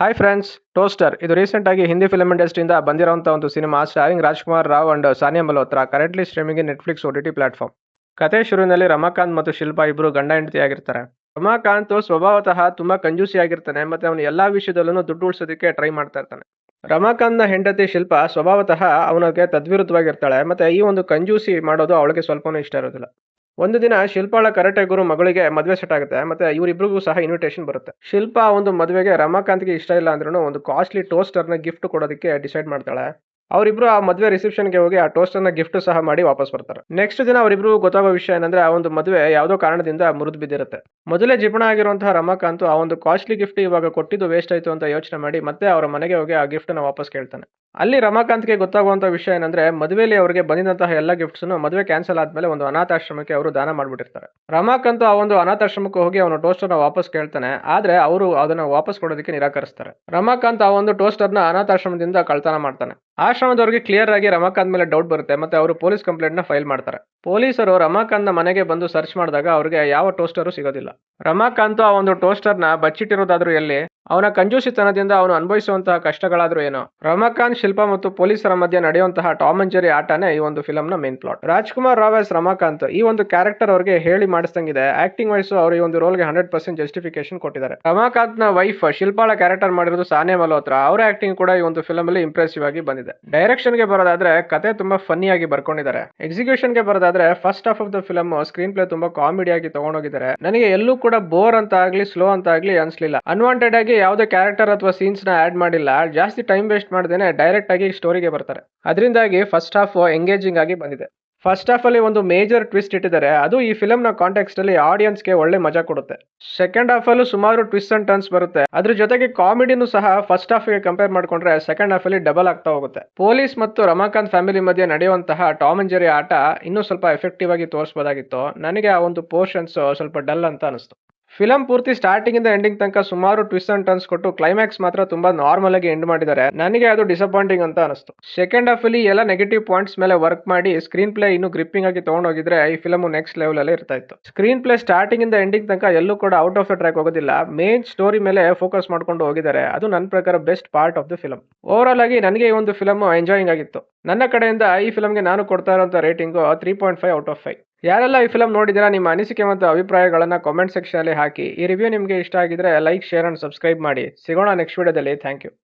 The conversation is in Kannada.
ಹಾಯ್ ಫ್ರೆಂಡ್ಸ್, ಟೋಸ್ಟರ್ ಇದು ರೀಸೆಂಟ್ ಆಗಿ ಹಿಂದಿ ಫಿಲ್ಮ್ ಇಂಡಸ್ಟ್ರಿಯಿಂದ ಬಂದಿರುವಂಥ ಒಂದು cinema ಸ್ಟಾರಿಂಗ್ Rajkumar Rao and Sania Malhotra. Currently streaming in Netflix OTT platform. ಕತೆ ಶುರುವಿನಲ್ಲಿ ರಮಾಕಾಂತ್ ಮತ್ತು ಶಿಲ್ಪಾ ಇಬ್ಬರು ಗಂಡ ಹೆಂಡತಿ ಆಗಿರ್ತಾರೆ. ರಮಾಕಾಂತ್ ಸ್ವಭಾವತಃ ತುಂಬಾ ಕಂಜೂಸಿ ಆಗಿರ್ತಾನೆ ಮತ್ತೆ ಅವನು ಎಲ್ಲಾ ವಿಷಯದಲ್ಲೂ ದುಡ್ಡು ಉಳಿಸೋದಕ್ಕೆ ಟ್ರೈ ಮಾಡ್ತಾ ಇರ್ತಾನೆ. ರಮಾಕಾಂತ್ನ ಹೆಂಡತಿ ಶಿಲ್ಪಾ ಸ್ವಭಾವತಃ ಅವನಿಗೆ ತದ್ವಿರುದ್ಧವಾಗಿರ್ತಾಳೆ ಮತ್ತೆ ಈ ಒಂದು ಕಂಜೂಸಿ ಮಾಡೋದು ಅವಳಿಗೆ ಸ್ವಲ್ಪನೂ ಇಷ್ಟ ಇರೋದಿಲ್ಲ. ಒಂದು ದಿನ ಶಿಲ್ಪಾಳ ಕರಾಟೆ ಗುರು ಮಗಳಿಗೆ ಮದುವೆ ಸೆಟ್ ಆಗುತ್ತೆ ಮತ್ತೆ ಇವರಿಬ್ರಿಗೂ ಸಹ ಇನ್ವಿಟೇಷನ್ ಬರುತ್ತೆ. ಶಿಲ್ಪಾ ಒಂದು ಮದುವೆಗೆ ರಮಾಕಾಂತ್ಗೆ ಇಷ್ಟ ಇಲ್ಲ ಅಂದ್ರೂ ಒಂದು ಕಾಸ್ಟ್ಲಿ ಟೋಸ್ಟರ್ನ ಗಿಫ್ಟ್ ಕೊಡೋದಕ್ಕೆ ಡಿಸೈಡ್ ಮಾಡ್ತಾಳೆ. ಅವರಿಬ್ರು ಆ ಮದುವೆ ರಿಸೆಪ್ಷನ್ಗೆ ಹೋಗಿ ಆ ಟೋಸ್ಟರ್ನ ಗಿಫ್ಟ್ ಸಹ ಮಾಡಿ ವಾಪಸ್ ಬರ್ತಾರೆ. ನೆಕ್ಸ್ಟ್ ದಿನ ಅವರಿಬ್ರು ಗೊತ್ತಾಗೋ ವಿಷಯ ಏನಂದ್ರೆ ಆ ಒಂದು ಮದುವೆ ಯಾವುದೋ ಕಾರಣದಿಂದ ಮುರಿದು ಬಿದ್ದಿರುತ್ತೆ. ಮೊದಲೇ ಜಿಪಣ ಆಗಿರುವಂತಹ ರಮಾಕಾಂತ್ ಆ ಒಂದು ಕಾಸ್ಟ್ಲಿ ಗಿಫ್ಟ್ ಇವಾಗ ಕೊಟ್ಟಿದ್ದು ವೇಸ್ಟ್ ಆಯ್ತು ಅಂತ ಯೋಚನೆ ಮಾಡಿ ಮತ್ತೆ ಅವರ ಮನೆಗೆ ಹೋಗಿ ಆ ಗಿಫ್ಟ್ ನ ವಾಪಸ್ ಕೇಳ್ತಾನೆ. ಅಲ್ಲಿ ರಮಾಕಾಂತ್ಗೆ ಗೊತ್ತಾಗುವಂತ ವಿಷಯ ಏನಂದ್ರೆ ಮದುವೆಯಲ್ಲಿ ಅವರಿಗೆ ಬಂದಿದ್ದಂತಹ ಎಲ್ಲ ಗಿಫ್ಟ್ಸ್ ಮದುವೆ ಕ್ಯಾನ್ಸಲ್ ಆದ್ಮೇಲೆ ಒಂದು ಅನಾಥಾಶ್ರಮಕ್ಕೆ ಅವರು ದಾನ ಮಾಡ್ಬಿಟ್ಟಿರ್ತಾರೆ. ರಮಾಕಾಂತ್ ಆ ಒಂದು ಅನಾಥಾಶ್ರಮಕ್ಕೆ ಹೋಗಿ ಅವನು ಟೋಸ್ಟರ್ ನ ವಾಪಸ್ ಕೇಳ್ತಾನೆ, ಆದ್ರೆ ಅವರು ಅದನ್ನ ವಾಪಸ್ ಕೊಡೋದಕ್ಕೆ ನಿರಾಕರಿಸ್ತಾರೆ. ರಮಾಕಾಂತ್ ಆ ಒಂದು ಟೋಸ್ಟರ್ ನ ಅನಾಥಾಶ್ರಮದಿಂದ ಕಳ್ತನ ಮಾಡ್ತಾನೆ. ಆಶ್ರಮದವರಿಗೆ ಕ್ಲಿಯರ್ ಆಗಿ ರಮಾಕಾಂತ್ ಮೇಲೆ ಡೌಟ್ ಬರುತ್ತೆ ಮತ್ತೆ ಅವರು ಪೊಲೀಸ್ ಕಂಪ್ಲೇಂಟ್ ನ ಫೈಲ್ ಮಾಡ್ತಾರೆ. ಪೊಲೀಸರು ರಮಾಕಾಂತ್ ನ ಮನೆಗೆ ಬಂದು ಸರ್ಚ್ ಮಾಡಿದಾಗ ಅವರಿಗೆ ಯಾವ ಟೋಸ್ಟರ್ ಸಿಗೋದಿಲ್ಲ. ರಮಾಕಾಂತ್ ಆ ಒಂದು ಟೋಸ್ಟರ್ ನ ಬಚ್ಚಿಟ್ಟಿರೋದಾದ್ರೂ ಎಲ್ಲಿ, ಅವನ ಕಂಜೂಸಿತನದಿಂದ ಅವನು ಅನುಭವಿಸುವಂತಹ ಕಷ್ಟಗಳಾದ್ರೂ ಏನೋ. ರಮಾಕಾಂತ್, ಶಿಲ್ಪಾ ಮತ್ತು ಪೊಲೀಸರ ಮಧ್ಯೆ ನಡೆಯುವಂತಹ ಟಾಮ್ ಅಂಡ್ ಜೆರಿ ಆಟನೇ ಈ ಒಂದು ಫಿಲಂ ನ main plot. Rajkummar Rao as Ramakant ಈ ಒಂದು ಕ್ಯಾರೆಕ್ಟರ್ ಅವರಿಗೆ ಹೇಳಿ ಮಾಡಿಸ್ದಂಗಿದೆ. ಆಕ್ಟಿಂಗ್ ವೈಸ್ ಅವರು ಈ ಒಂದು ರೋಲ್ಗೆ 100% ಜಸ್ಟಿಫಿಕೇಶನ್ ಕೊಟ್ಟಿದ್ದಾರೆ. ರಮಾಕಾಂತ್ ನ ವೈಫ್ ಶಿಲ್ಪಾಳ ಕ್ಯಾರೆಕ್ಟರ್ ಮಾಡಿರೋದು ಸಾನಿಯಾ ಮಲ್ಹೋತ್ರಾ. ಅವರ ಆಕ್ಟಿಂಗ್ ಕೂಡ ಈ ಒಂದು ಫಿಲಂ ಅಲ್ಲಿ ಇಂಪ್ರೆಸಿವ್ ಆಗಿ ಬಂದಿದೆ. ಡೈರೆಕ್ಷನ್ ಗೆ ಬರೋದಾದ್ರೆ ಕತೆ ತುಂಬಾ ಫನ್ನಿ ಆಗಿ ಬರ್ಕೊಂಡಿದ್ದಾರೆ. ಎಕ್ಸಿಕ್ಯೂಷನ್ ಗೆ ಬರೋದಾದ್ರೆ first half of the film screenplay ತುಂಬಾ ಕಾಮಿಡಿ ಆಗಿ ತಗೊಂಡೋಗಿದ್ದಾರೆ. ನನಗೆ ಎಲ್ಲೂ ಕೂಡ ಬೋರ್ ಅಂತ ಆಗ್ಲಿ ಸ್ಲೋ ಅಂತ ಆಗ್ಲಿ ಅನ್ಸ್ಲಿಲ್ಲ. ಅನ್ವಾಂಟೆಡ್ ಆಗಿ ಯಾವುದೇ ಕ್ಯಾರೆಕ್ಟರ್ ಅಥವಾ ಸೀನ್ಸ್ ನ ಆಡ್ ಮಾಡಿಲ್ಲ. ಜಾಸ್ತಿ ಟೈಮ್ ವೇಸ್ಟ್ ಮಾಡದೇನೆ ಡೈರೆಕ್ಟ್ ಆಗಿ ಸ್ಟೋರಿಗೆ ಬರ್ತಾರೆ. ಅದರಿಂದಾಗಿ ಫಸ್ಟ್ ಹಾಫ್ ಎಂಗೇಜಿಂಗ್ ಆಗಿ ಬಂದಿದೆ. ಫಸ್ಟ್ ಹಾಫ್ ಅಲ್ಲಿ ಒಂದು ಮೇಜರ್ ಟ್ವಿಸ್ಟ್ ಇಟ್ಟಿದ್ದಾರೆ. ಅದು ಈ ಫಿಲಂ ನ ಕಾಂಟೆಕ್ಸ್ಟ್ ಅಲ್ಲಿ ಆಡಿಯನ್ಸ್ ಗೆ ಒಳ್ಳೆ ಮಜಾ ಕೊಡುತ್ತೆ. ಸೆಕೆಂಡ್ ಹಾಫ್ ಅಲ್ಲೂ ಸುಮಾರು ಟ್ವಿಸ್ಟ್ ಅಂಡ್ ಟರ್ನ್ಸ್ ಬರುತ್ತೆ. ಅದ್ರ ಜೊತೆಗೆ ಕಾಮಿಡಿನೂ ಸಹ ಫಸ್ಟ್ ಹಾಫ್ ಗೆ ಕಂಪೇರ್ ಮಾಡ್ಕೊಂಡ್ರೆ ಸೆಕೆಂಡ್ ಹಾಫ್ ಅಲ್ಲಿ ಡಬಲ್ ಆಗ್ತಾ ಹೋಗುತ್ತೆ. ಪೊಲೀಸ್ ಮತ್ತು ರಮಾಕಾಂತ್ ಫ್ಯಾಮಿಲಿ ಮಧ್ಯೆ ನಡೆಯುವಂತಹ ಟಾಮ್ ಅಂಡ್ ಜೆರಿ ಆಟ ಇನ್ನೂ ಸ್ವಲ್ಪ ಎಫೆಕ್ಟಿವ್ ಆಗಿ ತೋರಿಸಬಹುದಾಗಿತ್ತು. ನನಗೆ ಆ ಒಂದು ಪೋರ್ಷನ್ಸ್ ಸ್ವಲ್ಪ ಡಲ್ ಅಂತ ಅನಿಸ್ತು. ಫಿಲಂ ಪೂರ್ತಿ ಸ್ಟಾರ್ಟಿಂಗ್ ಇಂದ ಎಂಡಿಂಗ್ ತನಕ ಸುಮಾರು ಟ್ವಿಸ್ಟ್ ಅಂಡ್ ಟರ್ನ್ಸ್ ಕೊಟ್ಟು ಕ್ಲೈಮ್ಯಾಕ್ಸ್ ಮಾತ್ರ ತುಂಬಾ ನಾರ್ಮಲ್ ಆಗಿ ಎಂಡ್ ಮಾಡಿದ್ದಾರೆ. ನನಗೆ ಅದು ಡಿಸಪಾಯಿಂಟಿಂಗ್ ಅಂತ ಅನಿಸ್ತು. ಸೆಕೆಂಡ್ ಹಾಫ್ ಅಲ್ಲಿ ಎಲ್ಲ ನೆಗೆಟಿವ್ ಪಾಯಿಂಟ್ಸ್ ಮೇಲೆ ವರ್ಕ್ ಮಾಡಿ ಸ್ಕ್ರೀನ್ ಪ್ಲೇ ಇನ್ನು ಗ್ರಿಪ್ಪಿಂಗ್ ಆಗಿ ತಗೊಂಡೋಗಿದ್ರೆ ಈ ಫಿಲಂ ನೆಕ್ಸ್ಟ್ ಲೆವೆಲ್ ಅಲ್ಲಿ ಇರ್ತಾ ಇತ್ತು. ಸ್ಕ್ರೀನ್ ಪ್ಲೇ ಸ್ಟಾರ್ಟಿಂಗ್ ಇಂದ ಎಂಡಿಂಗ್ ತನಕ ಎಲ್ಲೂ ಕೂಡ ಔಟ್ ಆಫ್ ದ ಟ್ರ್ಯಾಕ್ ಹೋಗೋದಿಲ್ಲ. ಮೇನ್ ಸ್ಟೋರಿ ಮೇಲೆ ಫೋಕಸ್ ಮಾಡ್ಕೊಂಡು ಹೋಗಿದ್ದಾರೆ. ಅದು ನನ್ನ ಪ್ರಕಾರ best part of the film. Over all ಆಗಿ ನನಗೆ ಈ ಒಂದು ಫಿಲಂ ಎಂಜಾಯಿಂಗ್ ಆಗಿತ್ತು. ನನ್ನ ಕಡೆಯಿಂದ ಈ ಫಿಲಂಗೆ ನಾನು ಕೊಡ್ತಾ ಇರುವಂತ ರೇಟಿಂಗ್ 3.5 ಔಟ್ ಆಫ್ 5. ಯಾರೆಲ್ಲ ಈ ಫಿಲಂ ನೋಡಿದಿರಾ ನಿಮ್ಮ ಅನಿಸಿಕೆ ಮತ್ತು ಅಭಿಪ್ರಾಯಗಳನ್ನ ಕಾಮೆಂಟ್ ಸೆಕ್ಷನ್ ಅಲ್ಲಿ ಹಾಕಿ. ಈ ರಿವ್ಯೂ ನಿಮಗೆ ಇಷ್ಟ ಆಗಿದ್ರೆ ಲೈಕ್, ಶೇರ್ ಅಂಡ್ ಸಬ್ಸ್ಕ್ರೈಬ್ ಮಾಡಿ. ಸಿಗೋಣ ನೆಕ್ಸ್ಟ್ ವಿಡಿಯೋದಲ್ಲಿ. Thank you.